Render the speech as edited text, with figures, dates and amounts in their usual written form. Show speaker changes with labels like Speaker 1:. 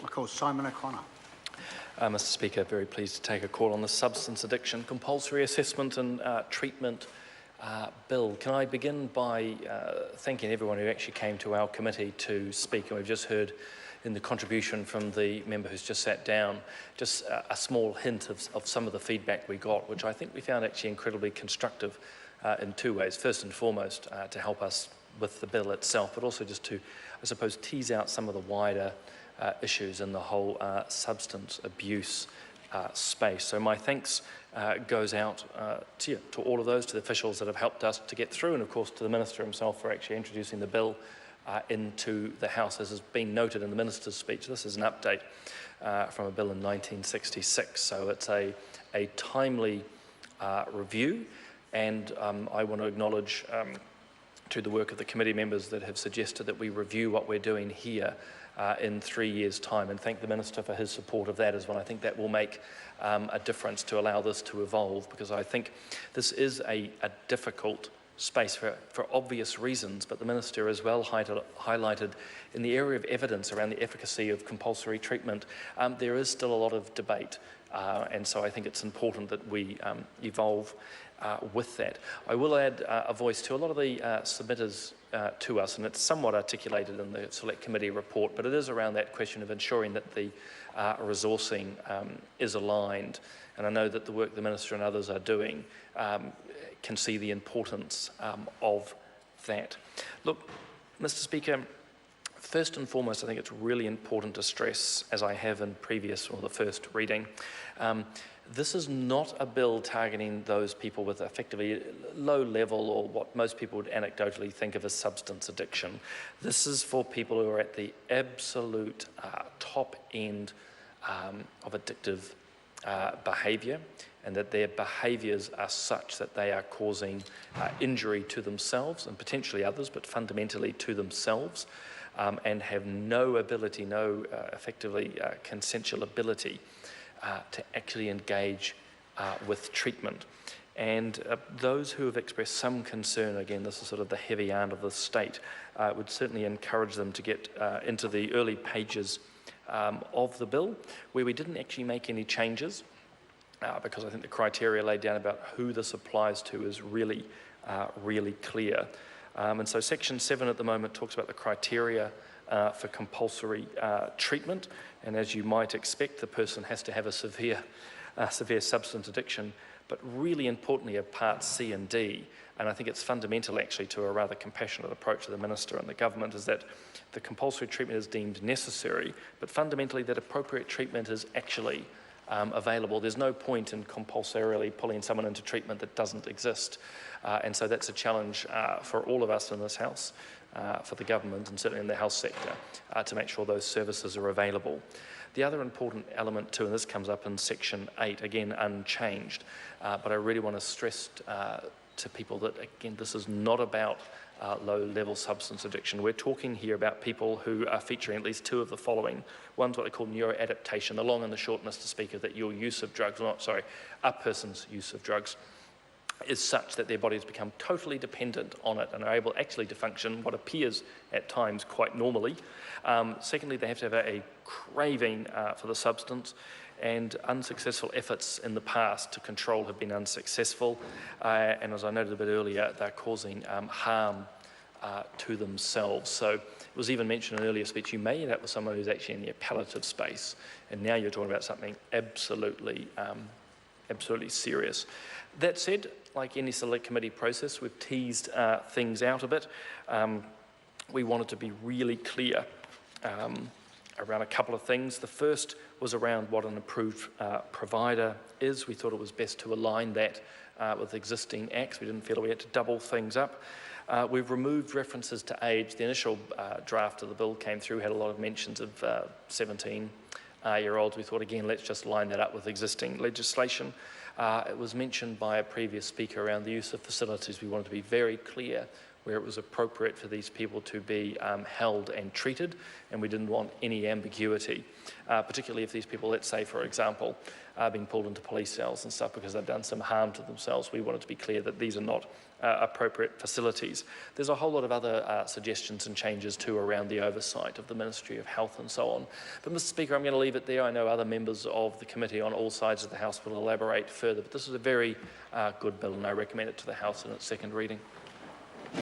Speaker 1: I call Simon O'Connor.
Speaker 2: Mr Speaker, very pleased to take a call on the substance addiction compulsory assessment and treatment bill. Can I begin by thanking everyone who actually came to our committee to speak, and we've just heard in the contribution from the member who's just sat down, just a small hint of some of the feedback we got, which I think we found actually incredibly constructive in two ways. First and foremost, to help us with the bill itself, but also just to, I suppose, tease out some of the wider issues in the whole substance abuse space. So my thanks goes out to all of those, to the officials that have helped us to get through, and of course to the Minister himself for actually introducing the bill into the House. As has been noted in the Minister's speech, this is an update from a bill in 1966, so it's a timely review, and I want to acknowledge to the work of the committee members that have suggested that we review what we're doing here in 3 years' time, and thank the Minister for his support of that as well. I think that will make a difference to allow this to evolve, because I think this is a difficult space for obvious reasons, but the Minister as well highlighted in the area of evidence around the efficacy of compulsory treatment, there is still a lot of debate, and so I think it's important that we evolve with that. I will add a voice to a lot of the submitters to us, and it's somewhat articulated in the Select Committee report, but it is around that question of ensuring that the resourcing is aligned, and I know that the work the Minister and others are doing can see the importance of that. Look, Mr Speaker, first and foremost, I think it's really important to stress, as I have in previous, or the first reading, this is not a bill targeting those people with effectively low level, or what most people would anecdotally think of as substance addiction. This is for people who are at the absolute top end of addictive behaviour, and that their behaviours are such that they are causing injury to themselves and potentially others, but fundamentally to themselves, and have no ability, effectively consensual ability to actually engage with treatment. And those who have expressed some concern, again, this is sort of the heavy arm of the state, would certainly encourage them to get into the early pages of the bill, where we didn't actually make any changes, because I think the criteria laid down about who this applies to is really, really clear. And so Section 7 at the moment talks about the criteria for compulsory treatment, and as you might expect, the person has to have a severe substance addiction, but really importantly, of Parts C and D, and I think it's fundamental actually to a rather compassionate approach of the Minister and the Government, is that the compulsory treatment is deemed necessary, but fundamentally that appropriate treatment is actually available. There's no point in compulsorily pulling someone into treatment that doesn't exist, and so that's a challenge for all of us in this House, for the Government and certainly in the health sector, to make sure those services are available. The other important element too, and this comes up in Section 8, again unchanged, but I really want to stress to people that, again, this is not about low-level substance addiction. We're talking here about people who are featuring at least two of the following. One's what they call neuroadaptation, the long and the short, Mr Speaker, that your use of drugs, a person's use of drugs is such that their bodies become totally dependent on it and are able actually to function what appears at times quite normally. Secondly, they have to have a craving for the substance, and unsuccessful efforts in the past to control have been unsuccessful, and as I noted a bit earlier, they're causing harm to themselves. So it was even mentioned in an earlier speech, you may end up with someone who's actually in the palliative space, and now you're talking about something absolutely serious. That said, like any Select Committee process, we've teased things out a bit. We wanted to be really clear around a couple of things. The first was around what an approved provider is. We thought it was best to align that with existing acts. We didn't feel we had to double things up. We've removed references to age. The initial draft of the bill came through, had a lot of mentions of 17-year-olds. We thought, again, let's just line that up with existing legislation. It was mentioned by a previous speaker around the use of facilities. We wanted to be very clear where it was appropriate for these people to be held and treated, and we didn't want any ambiguity, particularly if these people, let's say, for example, are being pulled into police cells and stuff because they've done some harm to themselves. We wanted to be clear that these are not appropriate facilities. There's a whole lot of other suggestions and changes too around the oversight of the Ministry of Health and so on. But Mr. Speaker, I'm going to leave it there. I know other members of the committee on all sides of the House will elaborate further, but this is a very good bill and I recommend it to the House in its second reading.